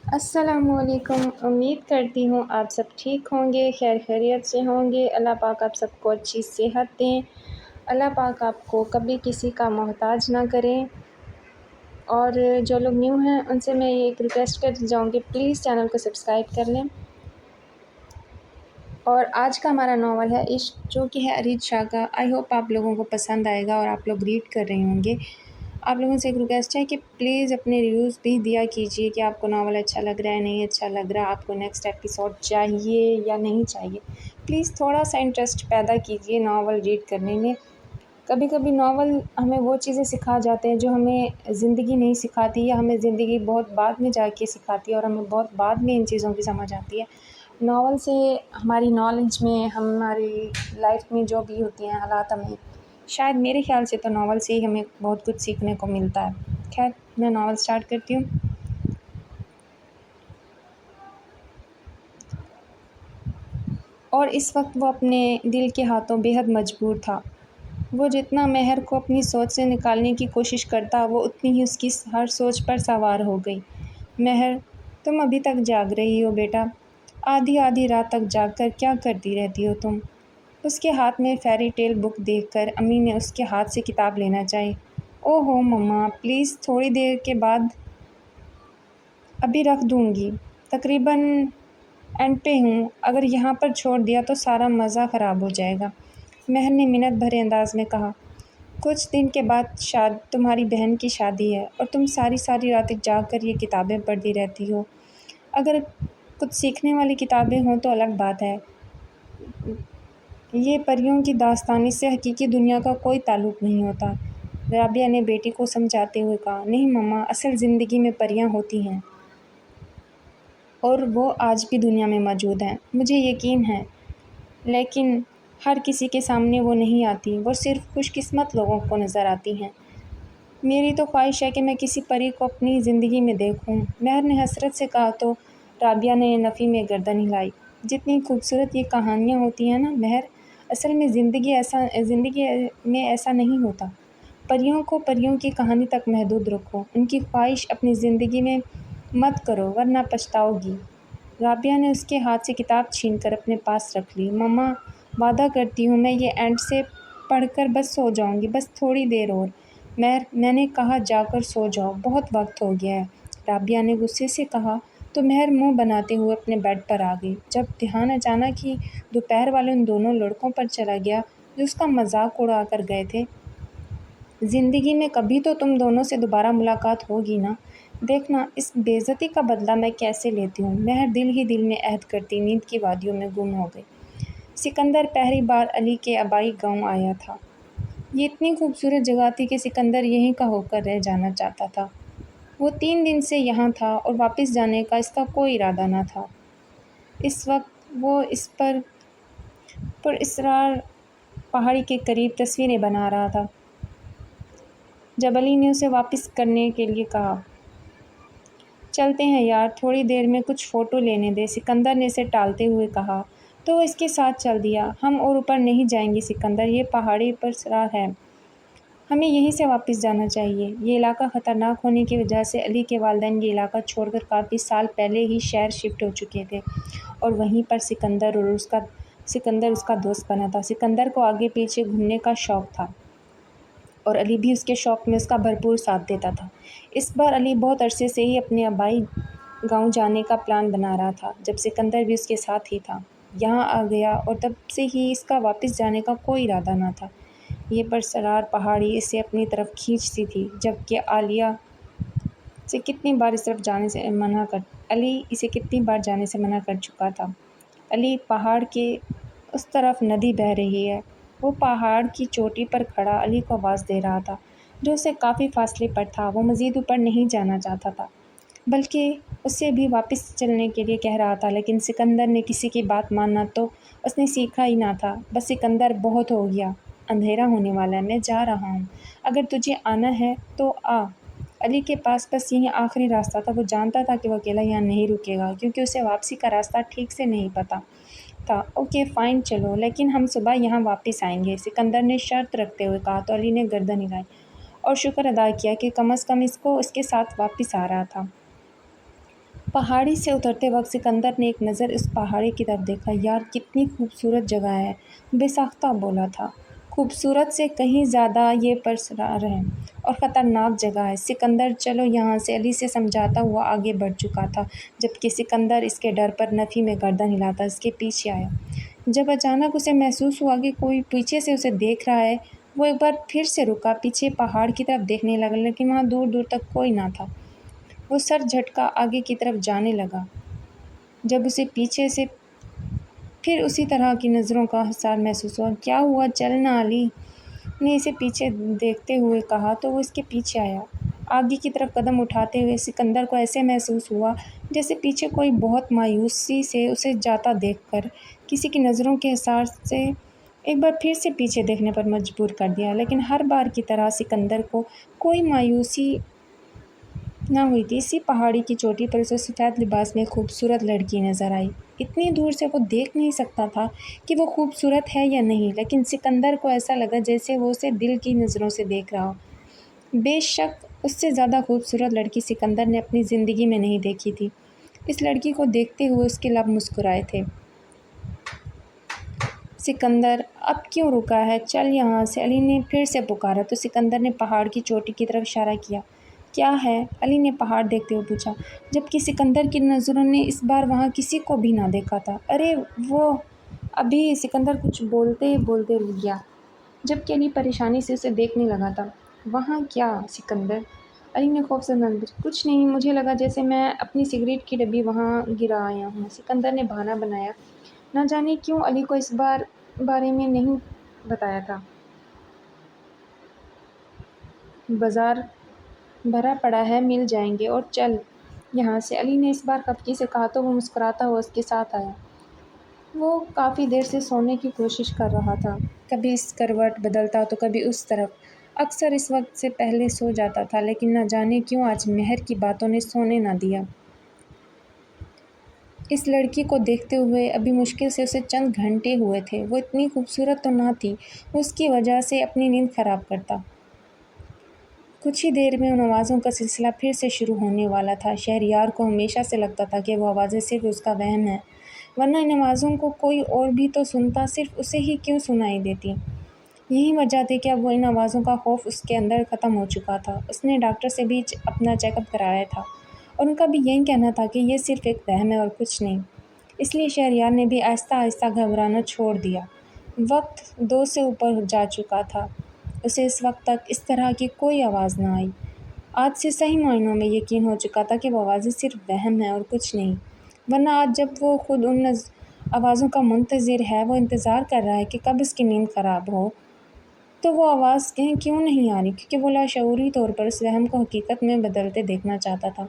السلام علیکم۔ امید کرتی ہوں آپ سب ٹھیک ہوں گے، خیر خیریت سے ہوں گے۔ اللہ پاک آپ سب کو اچھی صحت دیں، اللہ پاک آپ کو کبھی کسی کا محتاج نہ کریں۔ اور جو لوگ نیو ہیں ان سے میں یہ ایک ریکویسٹ کر جاؤں گی، پلیز چینل کو سبسکرائب کر لیں۔ اور آج کا ہمارا ناول ہے عشق، جو کہ ہے ارجیت شاہ کا۔ آئی ہوپ آپ لوگوں کو پسند آئے گا اور آپ لوگ ریڈ کر رہے ہوں گے۔ آپ لوگوں سے ایک ریکویسٹ ہے کہ پلیز اپنے ریویوز بھی دیا کیجیے کہ آپ کو ناول اچھا لگ رہا ہے، نہیں اچھا لگ رہا، آپ کو نیکسٹ ایپیسوڈ چاہیے یا نہیں چاہیے۔ پلیز تھوڑا سا انٹرسٹ پیدا کیجیے ناول ریڈ کرنے میں۔ کبھی کبھی ناول ہمیں وہ چیزیں سکھا جاتے ہیں جو ہمیں زندگی نہیں سکھاتی، یا ہمیں زندگی بہت بعد میں جا کے سکھاتی ہے اور ہمیں بہت بعد میں ان چیزوں کی سمجھ آتی ہے۔ ناول سے ہماری نالج میں، ہماری لائف میں جو بھی ہوتی ہیں حالات، ہمیں شاید میرے خیال سے تو ناول سے ہی ہمیں بہت کچھ سیکھنے کو ملتا ہے۔ خیر میں ناول سٹارٹ کرتی ہوں۔ اور اس وقت وہ اپنے دل کے ہاتھوں بے حد مجبور تھا۔ وہ جتنا مہر کو اپنی سوچ سے نکالنے کی کوشش کرتا، وہ اتنی ہی اس کی ہر سوچ پر سوار ہو گئی۔ مہر، تم ابھی تک جاگ رہی ہو بیٹا؟ آدھی آدھی رات تک جاگ کر کیا کرتی رہتی ہو تم؟ اس کے ہاتھ میں فیری ٹیل بک دیکھ کر امی نے اس کے ہاتھ سے کتاب لینا چاہی۔ او ہو مما، پلیز تھوڑی دیر کے بعد، ابھی رکھ دوں گی، تقریباً اینڈ پہ ہوں، اگر یہاں پر چھوڑ دیا تو سارا مزہ خراب ہو جائے گا، مہر نے منت بھرے انداز میں کہا۔ کچھ دن کے بعد تمہاری بہن کی شادی ہے اور تم ساری ساری راتیں جاگ کر یہ کتابیں پڑھتی رہتی ہو۔ اگر کچھ سیکھنے والی کتابیں ہوں تو الگ بات ہے، یہ پریوں کی داستان، اس سے حقیقی دنیا کا کوئی تعلق نہیں ہوتا۔ رابعہ نے بیٹی کو سمجھاتے ہوئے کہا۔ نہیں مما، اصل زندگی میں پریاں ہوتی ہیں اور وہ آج بھی دنیا میں موجود ہیں، مجھے یقین ہے، لیکن ہر کسی کے سامنے وہ نہیں آتی، وہ صرف خوش قسمت لوگوں کو نظر آتی ہیں۔ میری تو خواہش ہے کہ میں کسی پری کو اپنی زندگی میں دیکھوں، مہر نے حسرت سے کہا تو رابعہ نے نفی میں گردن ہلائی۔ جتنی خوبصورت یہ کہانیاں ہوتی ہیں نا مہر، اصل میں زندگی میں ایسا نہیں ہوتا۔ پریوں کو پریوں کی کہانی تک محدود رکھو، ان کی خواہش اپنی زندگی میں مت کرو ورنہ پچھتاؤ گی۔ رابعہ نے اس کے ہاتھ سے کتاب چھین کر اپنے پاس رکھ لی۔ مما، وعدہ کرتی ہوں میں یہ اینڈ سے پڑھ کر بس سو جاؤں گی، بس تھوڑی دیر اور۔ مہر، میں نے کہا جا کر سو جاؤ، بہت وقت ہو گیا ہے، رابعہ نے غصے سے کہا تو مہر منہ بناتے ہوئے اپنے بیڈ پر آ گئی۔ جب دھیان اچانک ہی دوپہر والے ان دونوں لڑکوں پر چلا گیا جو اس کا مذاق اڑا کر گئے تھے۔ زندگی میں کبھی تو تم دونوں سے دوبارہ ملاقات ہوگی نا، دیکھنا اس بے عزتی کا بدلہ میں کیسے لیتی ہوں۔ مہر دل ہی دل میں عہد کرتی نیند کی وادیوں میں گم ہو گئی۔ سکندر پہلی بار علی کے آبائی گاؤں آیا تھا۔ یہ اتنی خوبصورت جگہ تھی کہ سکندر یہیں کا ہو کر رہ جانا چاہتا تھا۔ وہ 3 دن سے یہاں تھا اور واپس جانے کا اس کا کوئی ارادہ نہ تھا۔ اس وقت وہ اس پر اصرار پہاڑی کے قریب تصویریں بنا رہا تھا، جب علی نے اسے واپس کرنے کے لیے کہا۔ چلتے ہیں یار، تھوڑی دیر میں کچھ فوٹو لینے دے، سکندر نے اسے ٹالتے ہوئے کہا، تو وہ اس کے ساتھ چل دیا۔ ہم اور اوپر نہیں جائیں گے سکندر، یہ پہاڑی پر اصرار ہے، ہمیں یہیں سے واپس جانا چاہیے۔ یہ علاقہ خطرناک ہونے کی وجہ سے علی کے والدین یہ علاقہ چھوڑ کر کافی سال پہلے ہی شہر شفٹ ہو چکے تھے، اور وہیں پر سکندر اس کا دوست بنا تھا۔ سکندر کو آگے پیچھے گھومنے کا شوق تھا اور علی بھی اس کے شوق میں اس کا بھرپور ساتھ دیتا تھا۔ اس بار علی بہت عرصے سے ہی اپنے آبائی گاؤں جانے کا پلان بنا رہا تھا، جب سکندر بھی اس کے ساتھ ہی تھا۔ یہاں آ گیا اور تب سے ہی اس کا واپس جانے کا کوئی ارادہ نہ تھا۔ یہ پراسرار پہاڑی اسے اپنی طرف کھینچتی تھی، جبکہ علی اسے کتنی بار جانے سے منع کر چکا تھا۔ علی، پہاڑ کے اس طرف ندی بہہ رہی ہے۔ وہ پہاڑ کی چوٹی پر کھڑا علی کو آواز دے رہا تھا، جو اسے کافی فاصلے پر تھا۔ وہ مزید اوپر نہیں جانا چاہتا تھا، بلکہ اسے بھی واپس چلنے کے لیے کہہ رہا تھا، لیکن سکندر نے کسی کی بات ماننا تو اس نے سیکھا ہی نہ تھا۔ بس سکندر، بہت ہو گیا، اندھیرا ہونے والا ہے، میں جا رہا ہوں، اگر تجھے آنا ہے تو آ۔ علی کے پاس بس یہی آخری راستہ تھا۔ وہ جانتا تھا کہ وہ اکیلا یہاں نہیں رکے گا، کیونکہ اسے واپسی کا راستہ ٹھیک سے نہیں پتہ تھا۔ اوکے فائن، چلو، لیکن ہم صبح یہاں واپس آئیں گے، سکندر نے شرط رکھتے ہوئے کہا تو علی نے گردن ہلائی اور شکر ادا کیا کہ کم از کم اس کو اس کے ساتھ واپس آ رہا تھا۔ پہاڑی سے اترتے وقت سکندر نے ایک نظر اس پہاڑی کی طرف دیکھا۔ یار کتنی خوبصورت جگہ ہے، بے ساختہ بولا تھا۔ خوبصورت سے کہیں زیادہ یہ پراسرار ہے اور خطرناک جگہ ہے۔ سکندر چلو یہاں سے، علی سے سمجھاتا ہوا آگے بڑھ چکا تھا، جبکہ سکندر اس کے ڈر پر نفی میں گردن ہلاتا اس کے پیچھے آیا۔ جب اچانک اسے محسوس ہوا کہ کوئی پیچھے سے اسے دیکھ رہا ہے، وہ ایک بار پھر سے رکا، پیچھے پہاڑ کی طرف دیکھنے لگا، لیکن وہاں دور دور تک کوئی نہ تھا۔ وہ سر جھٹکا آگے کی طرف جانے لگا، جب اسے پیچھے سے پھر اسی طرح کی نظروں کا حصار محسوس ہوا۔ کیا ہوا، چلنا، علی نے اسے پیچھے دیکھتے ہوئے کہا تو وہ اس کے پیچھے آیا۔ آگے کی طرف قدم اٹھاتے ہوئے سکندر کو ایسے محسوس ہوا جیسے پیچھے کوئی بہت مایوسی سے اسے جاتا دیکھ کر کسی کی نظروں کے حصار سے ایک بار پھر سے پیچھے دیکھنے پر مجبور کر دیا۔ لیکن ہر بار کی طرح سکندر کو کوئی مایوسی نہ ہوئی تھی۔ اسی پہاڑی کی چوٹی پر اسے سفید لباس میں ایک خوبصورت لڑکی نظر آئی۔ اتنی دور سے وہ دیکھ نہیں سکتا تھا کہ وہ خوبصورت ہے یا نہیں، لیکن سکندر کو ایسا لگا جیسے وہ اسے دل کی نظروں سے دیکھ رہا ہو۔ بے شک اس سے زیادہ خوبصورت لڑکی سکندر نے اپنی زندگی میں نہیں دیکھی تھی۔ اس لڑکی کو دیکھتے ہوئے اس کے لب مسکرائے تھے۔ سکندر اب کیوں رکا ہے، چل یہاں سے، علی نے پھر سے پکارا تو سکندر نے پہاڑ کی چوٹی کی طرف اشارہ کیا۔ کیا ہے، علی نے پہاڑ دیکھتے ہوئے پوچھا، جبکہ سکندر کی نظروں نے اس بار وہاں کسی کو بھی نہ دیکھا تھا۔ ارے وہ، ابھی سکندر کچھ بولتے بولتے رک گیا، جبکہ علی پریشانی سے اسے دیکھنے لگا تھا۔ وہاں کیا سکندر، علی نے خوف سے نظر، کچھ نہیں، مجھے لگا جیسے میں اپنی سگریٹ کی ڈبی وہاں گرا آیا ہوں، سکندر نے بہانہ بنایا۔ نہ جانے کیوں علی کو اس بارے میں نہیں بتایا تھا۔ بازار بھرا پڑا ہے، مل جائیں گے، اور چل یہاں سے، علی نے اس بار خفگی سے کہا تو وہ مسکراتا ہوا اس کے ساتھ آیا۔ وہ کافی دیر سے سونے کی کوشش کر رہا تھا، کبھی اس کروٹ بدلتا تو کبھی اس طرف، اکثر اس وقت سے پہلے سو جاتا تھا، لیکن نہ جانے کیوں آج مہر کی باتوں نے سونے نہ دیا۔ اس لڑکی کو دیکھتے ہوئے ابھی مشکل سے اسے چند گھنٹے ہوئے تھے۔ وہ اتنی خوبصورت تو نہ تھی، وہ اس کی وجہ سے اپنی نیند خراب کرتا۔ کچھ ہی دیر میں ان آوازوں کا سلسلہ پھر سے شروع ہونے والا تھا۔ شہریار کو ہمیشہ سے لگتا تھا کہ وہ آوازیں صرف اس کا وہم ہے، ورنہ ان آوازوں کو کوئی اور بھی تو سنتا، صرف اسے ہی کیوں سنائی دیتی؟ یہی وجہ تھی کہ اب وہ ان آوازوں کا خوف اس کے اندر ختم ہو چکا تھا۔ اس نے ڈاکٹر سے بھی اپنا چیک اپ کرایا تھا، اور ان کا بھی یہی کہنا تھا کہ یہ صرف ایک وہم ہے اور کچھ نہیں۔ اس لیے شہریار نے بھی آہستہ آہستہ گھبرانا چھوڑ دیا۔ وقت 2 سے اوپر جا چکا تھا، اسے اس وقت تک اس طرح کی کوئی آواز نہ آئی۔ آج سے صحیح معنوں میں یقین ہو چکا تھا کہ وہ آوازیں صرف وہم ہیں اور کچھ نہیں، ورنہ آج جب وہ خود ان آوازوں کا منتظر ہے، وہ انتظار کر رہا ہے کہ کب اس کی نیند خراب ہو، تو وہ آواز کیوں نہیں آ رہی؟ کیونکہ وہ لاشعوری طور پر اس وہم کو حقیقت میں بدلتے دیکھنا چاہتا تھا۔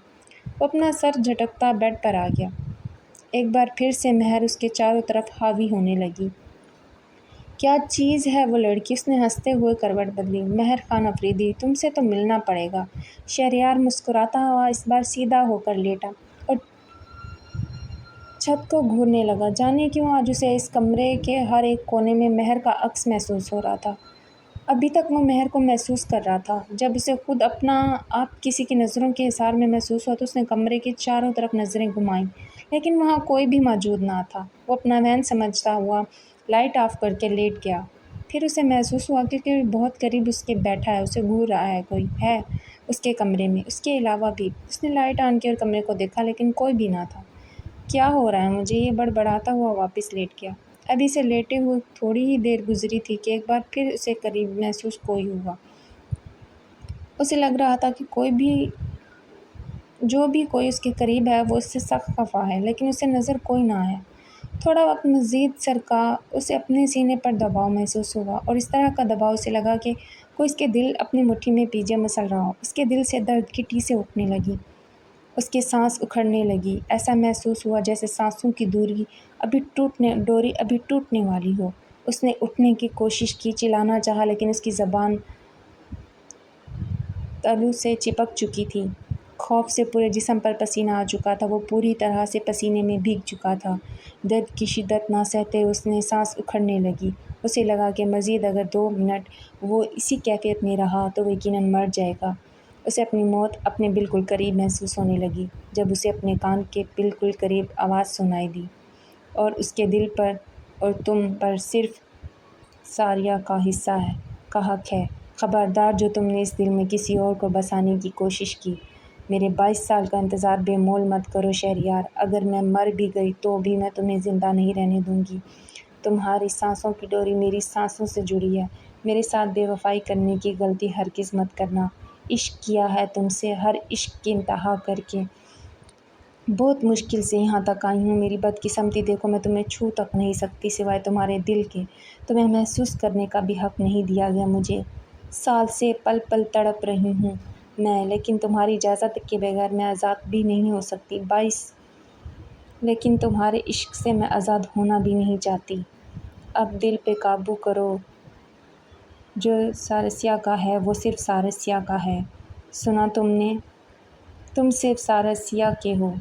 وہ اپنا سر جھٹکتا بیڈ پر آ گیا۔ ایک بار پھر سے مہر اس کے چاروں طرف حاوی ہونے لگی۔ کیا چیز ہے وہ لڑکی، اس نے ہنستے ہوئے کروٹ بدلی۔ مہر خان افریدی، تم سے تو ملنا پڑے گا۔ شہریار مسکراتا ہوا اس بار سیدھا ہو کر لیٹا اور چھت کو گھورنے لگا۔ جانے کیوں آج اسے اس کمرے کے ہر ایک کونے میں مہر کا عکس محسوس ہو رہا تھا۔ ابھی تک وہ مہر کو محسوس کر رہا تھا، جب اسے خود اپنا آپ کسی کی نظروں کے حصار میں محسوس ہوا تو اس نے کمرے کے چاروں طرف نظریں گھمائیں، لیکن وہاں کوئی بھی موجود نہ تھا۔ وہ اپنا وہم سمجھتا ہوا لائٹ آف کر کے لیٹ گیا۔ پھر اسے محسوس ہوا کہ کوئی بہت قریب اس کے بیٹھا ہے، اسے گھور رہا ہے، کوئی ہے اس کے کمرے میں، اس کے علاوہ بھی۔ اس نے لائٹ آن کی اور کمرے کو دیکھا، لیکن کوئی بھی نہ تھا۔ کیا ہو رہا ہے مجھے، یہ بڑبڑاتا ہوا واپس لیٹ گیا۔ ابھی سے لیٹے ہوئے تھوڑی ہی دیر گزری تھی کہ ایک بار پھر اسے قریب محسوس کوئی ہوا۔ اسے لگ رہا تھا کہ جو بھی کوئی اس کے قریب ہے وہ اس سے سخت خفا ہے، لیکن اسے نظر کوئی نہ آیا۔ تھوڑا وقت مزید سرکا، اسے اپنے سینے پر دباؤ محسوس ہوا، اور اس طرح کا دباؤ اسے لگا کہ کوئی اس کے دل اپنی مٹھی میں پیجے مسل رہا ہو۔ اس کے دل سے درد کی ٹیسیں اٹھنے لگیں، اس کی سانس اکھڑنے لگی۔ ایسا محسوس ہوا جیسے سانسوں کی ڈوری ابھی ٹوٹنے والی ہو۔ اس نے اٹھنے کی کوشش کی، چلانا چاہا، لیکن اس کی زبان تلو سے چپک چکی تھی۔ خوف سے پورے جسم پر پسینہ آ چکا تھا، وہ پوری طرح سے پسینے میں بھیگ چکا تھا۔ درد کی شدت نہ سہتے اس نے سانس اکھڑنے لگی۔ اسے لگا کہ مزید اگر 2 منٹ وہ اسی کیفیت میں رہا تو وہ یقیناً مر جائے گا۔ اسے اپنی موت اپنے بالکل قریب محسوس ہونے لگی جب اسے اپنے کان کے بالکل قریب آواز سنائی دی، اور اس کے دل پر اور تم پر صرف ساریہ کا حق ہے۔ خبردار جو تم نے اس دل میں کسی اور کو بسانے کی کوشش کی۔ میرے 22 سال کا انتظار بے مول مت کرو شہریار، اگر میں مر بھی گئی تو بھی میں تمہیں زندہ نہیں رہنے دوں گی۔ تمہاری سانسوں کی ڈوری میری سانسوں سے جڑی ہے۔ میرے ساتھ بے وفائی کرنے کی غلطی ہرگز مت کرنا۔ عشق کیا ہے تم سے، ہر عشق کی انتہا کر کے بہت مشکل سے یہاں تک آئی ہوں۔ میری بدقسمتی دیکھو، میں تمہیں چھو تک نہیں سکتی سوائے تمہارے دل کے۔ تمہیں محسوس کرنے کا بھی حق نہیں دیا گیا مجھے۔ سال سے پل پل تڑپ رہی ہوں میں، لیکن تمہاری اجازت کے بغیر میں آزاد بھی نہیں ہو سکتی۔ لیکن تمہارے عشق سے میں آزاد ہونا بھی نہیں چاہتی۔ اب دل پہ قابو کرو، جو سارسیہ کا ہے وہ صرف سارسیہ کا ہے۔ سنا تم نے؟ تم صرف سارسیہ کے ہو۔